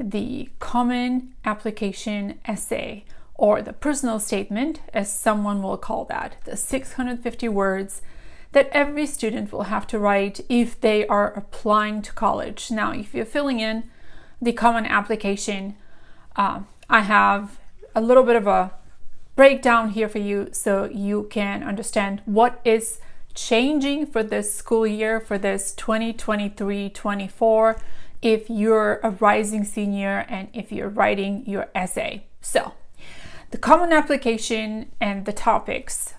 the common application essay, or the personal statement, as someone will call that, the 650 words that every student will have to write if they are applying to college. Now, if you're filling in the common application, I have a little bit of a breakdown here for you so you can understand what is changing for this school year, for this 2023-24, if you're a rising senior and if you're writing your essay. So, the common application and the topics,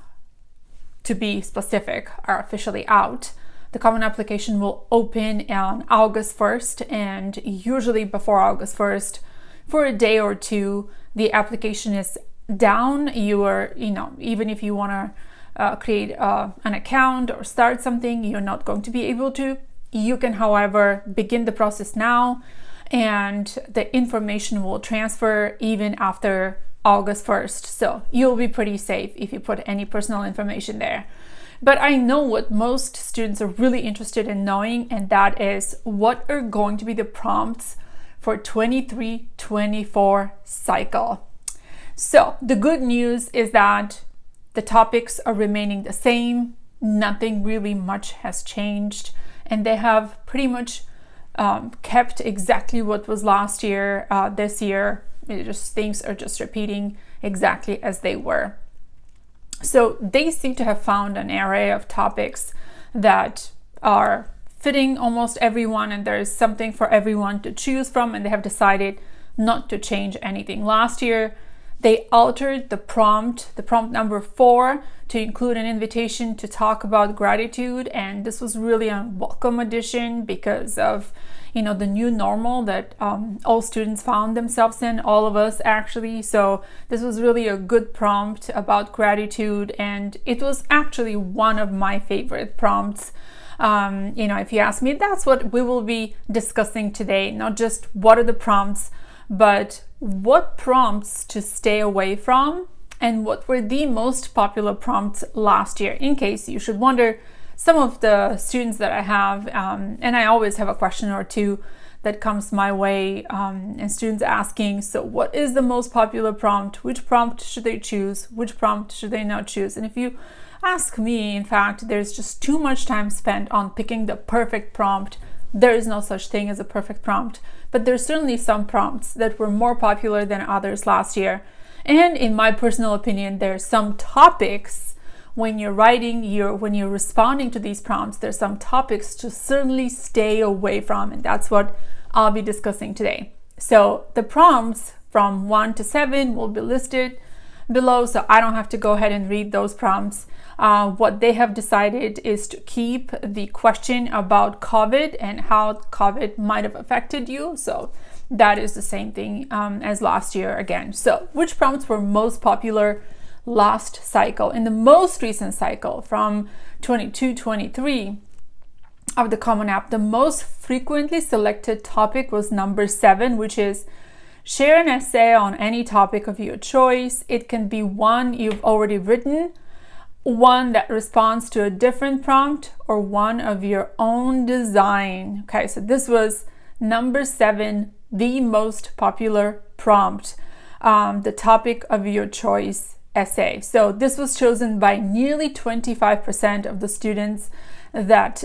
to be specific, are officially out. The common application will open on August 1st, and usually before August 1st, for a day or two, the application is down. Even if you want to create an account or start something, you're not going to be able to. You can, however, begin the process now, and the information will transfer even after August 1st. So you'll be pretty safe if you put any personal information there. But I know what most students are really interested in knowing, and that is what are going to be the prompts for 23-24 cycle. So the good news is that the topics are remaining the same. Nothing really much has changed, and they have pretty much kept exactly what was last year. This year, things are just repeating exactly as they were. So they seem to have found an array of topics that are fitting almost everyone, and there is something for everyone to choose from, and they have decided not to change anything. Last year, they altered the prompt number 4, to include an invitation to talk about gratitude, and this was really a welcome addition because of the new normal that all students found themselves in, all of us actually. So this was really a good prompt about gratitude, and it was actually one of my favorite prompts. If you ask me, that's what we will be discussing today. Not just what are the prompts, but what prompts to stay away from, and what were the most popular prompts last year, in case you should wonder. Some of the students that I have, and I always have a question or two that comes my way, and students asking, so what is the most popular prompt? Which prompt should they choose? Which prompt should they not choose? And if you ask me, in fact, there's just too much time spent on picking the perfect prompt. There is no such thing as a perfect prompt, but there's certainly some prompts that were more popular than others last year. And in my personal opinion, there's some topics when you're when you're responding to these prompts, there's some topics to certainly stay away from, and that's what I'll be discussing today. So the prompts from 1 to 7 will be listed below, so I don't have to go ahead and read those prompts. What they have decided is to keep the question about COVID and how COVID might have affected you. So that is the same thing as last year again. So which prompts were most popular last cycle? In the most recent cycle from 22-23 of the Common App, the most frequently selected topic was number 7, which is share an essay on any topic of your choice. It can be one you've already written, one that responds to a different prompt, or one of your own design. Okay, so this was number 7, the most popular prompt, the topic of your choice essay. So this was chosen by nearly 25% of the students that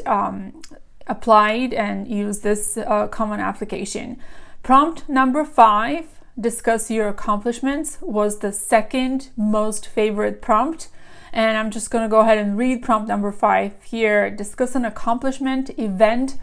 applied and used this common application. Prompt number 5, discuss your accomplishments, was the second most favorite prompt. And I'm just going to go ahead and read prompt number 5 here. Discuss an accomplishment, event,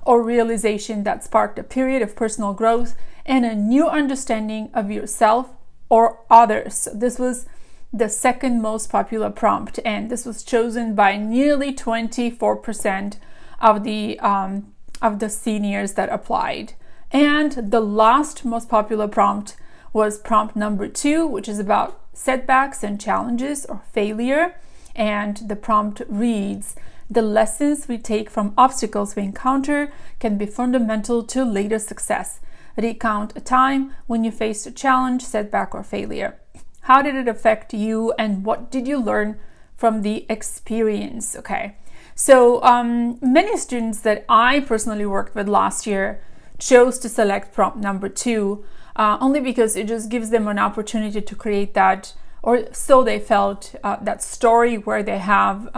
or realization that sparked a period of personal growth and a new understanding of yourself or others. So this was the second most popular prompt, and this was chosen by nearly 24% of the seniors that applied. And the last most popular prompt was prompt number 2, which is about setbacks and challenges or failure. And the prompt reads, the lessons we take from obstacles we encounter can be fundamental to later success. Recount a time when you faced a challenge, setback, or failure. How did it affect you, and what did you learn from the experience? Okay, so many students that I personally worked with last year chose to select prompt number 2 only because it just gives them an opportunity to create that, or so they felt, that story where they have,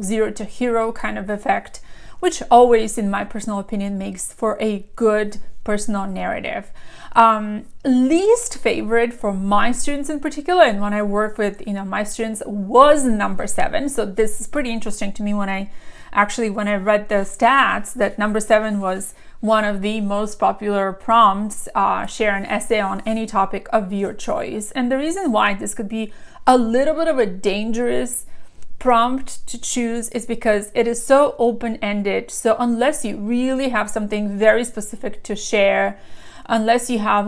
zero to hero kind of effect, which always, in my personal opinion, makes for a good personal narrative. Least favorite for my students in particular, and when I work with my students, was number 7. So this is pretty interesting to me when I read the stats that number 7 was one of the most popular prompts. Share an essay on any topic of your choice. And the reason why this could be a little bit of a dangerous prompt to choose is because it is so open-ended. So unless you really have something very specific to share, unless you have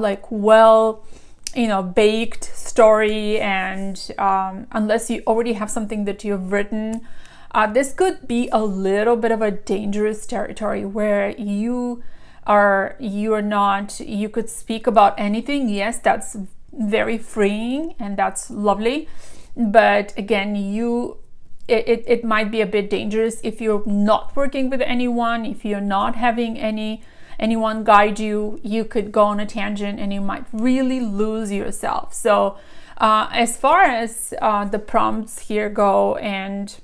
baked story, and unless you already have something that you've written, this could be a little bit of a dangerous territory where you could speak about anything. Yes, that's very freeing and that's lovely, but again, it might be a bit dangerous if you're not working with anyone, if you're not having anyone guide you. You could go on a tangent and you might really lose yourself. So as far as the prompts here go, and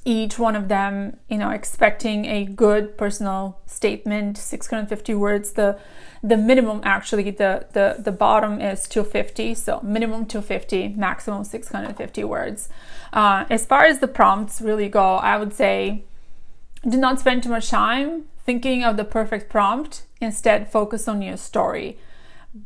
each one of them, expecting a good personal statement, 650 words. The minimum, actually, the bottom is 250. So minimum 250, maximum 650 words. As far as the prompts really go, I would say do not spend too much time thinking of the perfect prompt. Instead, focus on your story.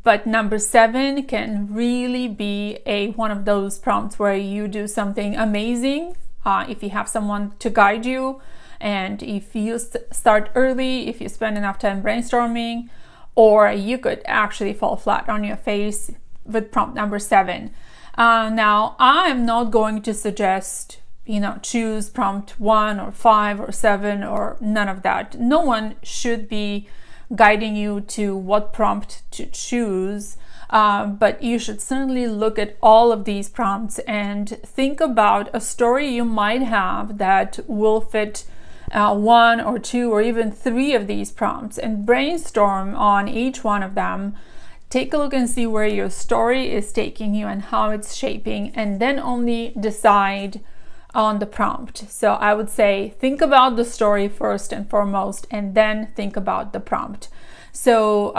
But number 7 can really be one of those prompts where you do something amazing. If you have someone to guide you, and if you start early, if you spend enough time brainstorming, or you could actually fall flat on your face with prompt number 7. Now, I'm not going to suggest, choose prompt 1 or 5 or 7 or none of that. No one should be guiding you to what prompt to choose. But you should certainly look at all of these prompts and think about a story you might have that will fit 1 or 2 or even 3 of these prompts, and brainstorm on each one of them. Take a look and see where your story is taking you and how it's shaping, and then only decide on the prompt. So I would say think about the story first and foremost, and then think about the prompt. So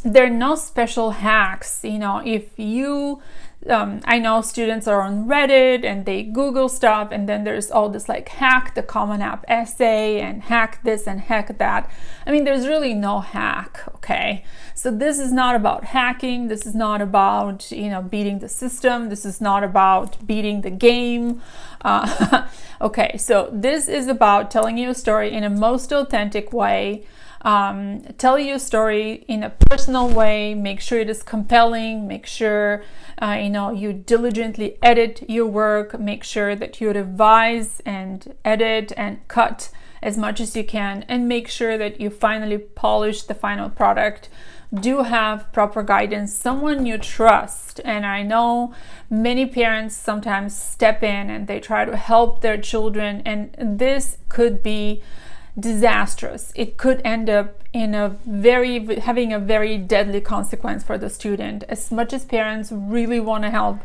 there are no special hacks. If you, I know students are on Reddit and they Google stuff, and then there's all this hack the Common App essay and hack this and hack that. I mean, there's really no hack, okay? So this is not about hacking. This is not about, beating the system. This is not about beating the game. Okay, so this is about telling you a story in a most authentic way. Tell your story in a personal way. Make sure it is compelling. Make sure you diligently edit your work. Make sure that you revise and edit and cut as much as you can, and make sure that you finally polish the final product. Do have proper guidance, someone you trust. And I know many parents sometimes step in and they try to help their children, and this could be disastrous. It could end up in having a very deadly consequence for the student. As much as parents really want to help,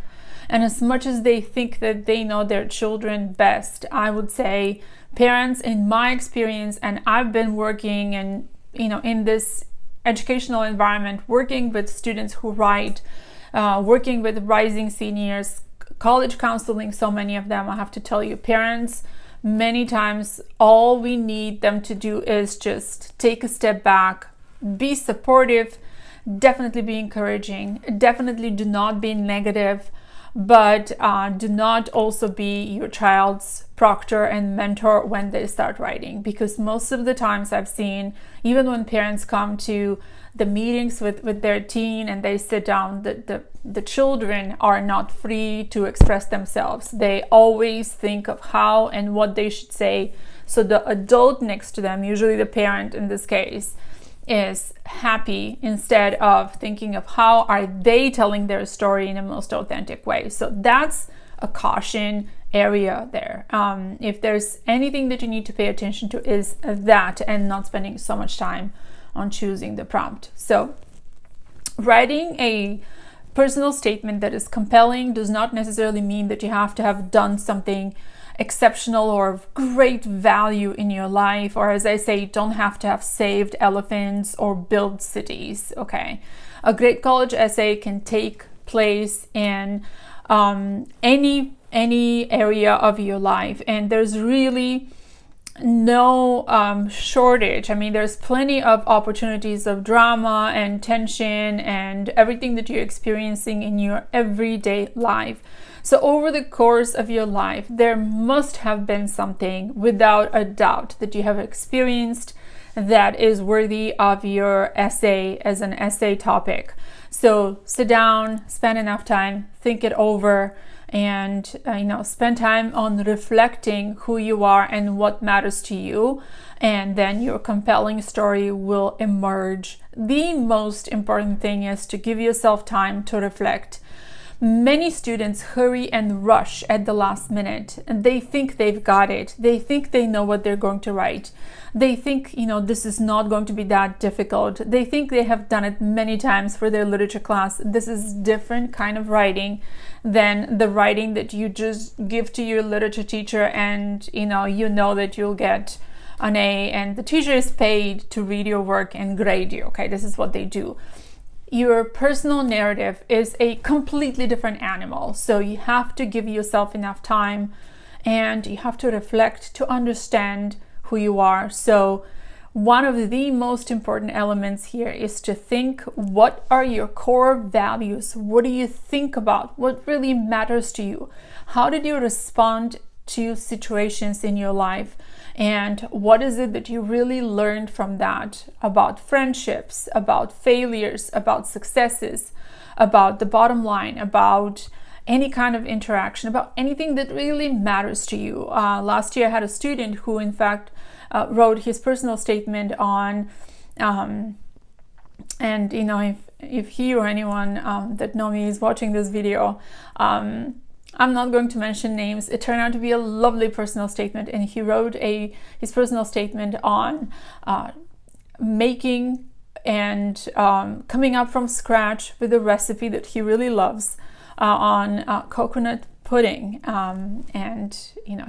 and as much as they think that they know their children best, I would say parents, in my experience, and I've been working in this educational environment, working with students who write, working with rising seniors, college counseling, so many of them, I have to tell you, parents, many times all we need them to do is just take a step back, be supportive, definitely be encouraging, definitely do not be negative, but do not also be your child's proctor and mentor when they start writing. Because most of the times I've seen, even when parents come to the meetings with their teen and they sit down, the children are not free to express themselves. They always think of how and what they should say. So the adult next to them, usually the parent in this case, is happy instead of thinking of how are they telling their story in the most authentic way. So that's a caution area there. If there's anything that you need to pay attention to, is that, and not spending so much time on choosing the prompt. So writing a personal statement that is compelling does not necessarily mean that you have to have done something exceptional or of great value in your life, or as I say, you don't have to have saved elephants or built cities. Okay, a great college essay can take place in any area of your life, and there's really no shortage. I mean, there's plenty of opportunities of drama and tension and everything that you're experiencing in your everyday life. So over the course of your life, there must have been something, without a doubt, that you have experienced that is worthy of your essay as an essay topic. So sit down, spend enough time, think it over, and spend time on reflecting who you are and what matters to you, and then your compelling story will emerge. The most important thing is to give yourself time to reflect. Many students hurry and rush at the last minute, and they think they've got it. They think they know what they're going to write. They think, this is not going to be that difficult. They think they have done it many times for their literature class. This is different kind of writing than the writing that you just give to your literature teacher, and you know that you'll get an A, and the teacher is paid to read your work and grade you. Okay, this is what they do. Your personal narrative is a completely different animal. So you have to give yourself enough time, and you have to reflect to understand who you are. So one of the most important elements here is to think, what are your core values? What do you think about? What really matters to you? How did you respond to situations in your life? And what is it that you really learned from that, about friendships, about failures, about successes, about the bottom line, about any kind of interaction, about anything that really matters to you? Last year I had a student who in fact wrote his personal statement on, and if he or anyone that know me is watching this video, I'm not going to mention names. It turned out to be a lovely personal statement, and he wrote his personal statement on making and coming up from scratch with a recipe that he really loves on coconut pudding, and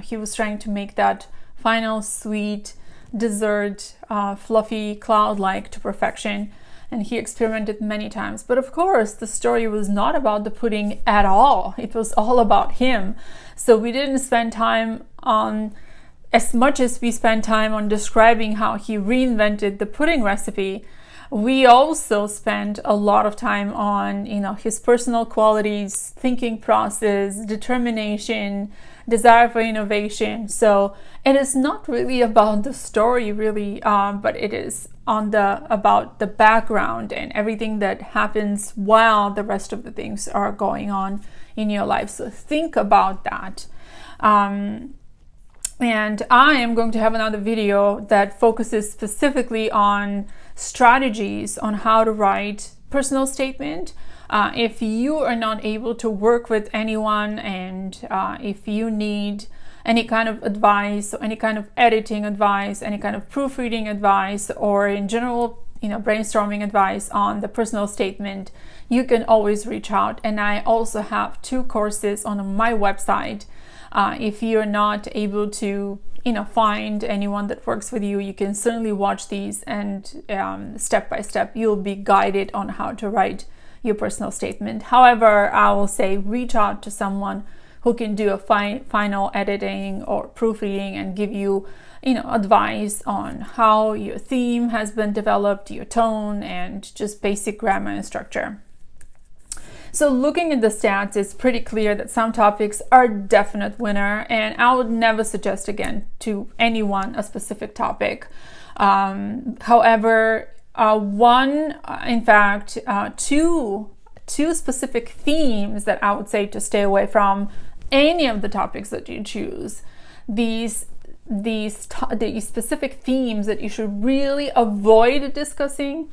he was trying to make that final sweet dessert, fluffy cloud-like to perfection. And he experimented many times. But of course, the story was not about the pudding at all. It was all about him. So we didn't spend time on, as much as we spent time on describing how he reinvented the pudding recipe, we also spent a lot of time on, his personal qualities, thinking process, determination, desire for innovation. So it is not really about the story, really, but it is about the background and everything that happens while the rest of the things are going on in your life. So think about that. And I am going to have another video that focuses specifically on strategies on how to write personal statement. If you are not able to work with anyone, and if you need any kind of advice, or any kind of editing advice, any kind of proofreading advice, or in general, brainstorming advice on the personal statement, you can always reach out. And I also have 2 courses on my website. If you're not able to, find anyone that works with you, you can certainly watch these, and step by step, you'll be guided on how to write your personal statement. However, I will say reach out to someone who can do a final editing or proofreading and give you, advice on how your theme has been developed, your tone, and just basic grammar and structure. So looking at the stats, it's pretty clear that some topics are definite two specific themes that I would say to stay away from any of the topics that you choose. These specific themes that you should really avoid discussing